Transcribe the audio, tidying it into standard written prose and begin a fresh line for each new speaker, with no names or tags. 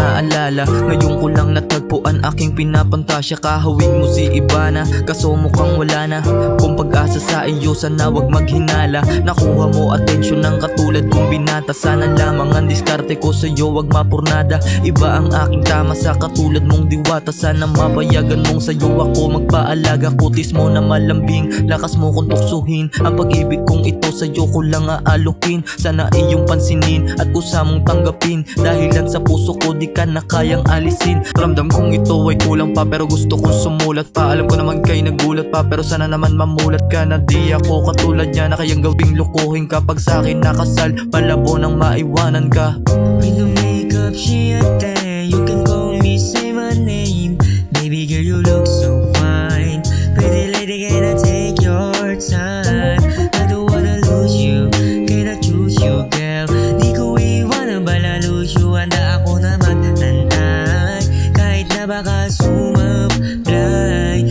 naaalala. Ngayon ko lang natagpuan aking pinapantasya. Kahawig mo si Ivana, kaso mukhang wala na. Kung pag-asa sa iyo, sana wag maghinala. Nakuha mo atensyon ng katulad kong binata. Sana lamang ang diskarte ko sa'yo wag mapurnada. Iba ang aking tama sa katulad mong diwata. Sana mapayagan mong sa'yo ako magpaalaga. Kutis mo na malambing, lakas mo kong tuksuhin. Ang pag-ibig kong ito sa'yo ko lang aalukin. Sana iyong pansinin at kusa mong tanggapin. Dahilan sa puso ko di ka na kayang alisin. Ramdam kong ito ay kulang pa, pero gusto kong sumulat pa. Alam ko naman kay nagulat pa, pero sana naman mamulat ka na. Di ako katulad niya na kayang gawing lukuhin kapag sa'kin nakasal. Palabo nang maiwanan ka.
With no makeup, she a thing. You can call me, say my name. Baby girl, you look so fine. Pretty lady, can I take your time? I don't wanna lose you, can I choose you, girl? Di ko iwanan bala lose you. Handa ako na magtantay kahit na baka sumablay.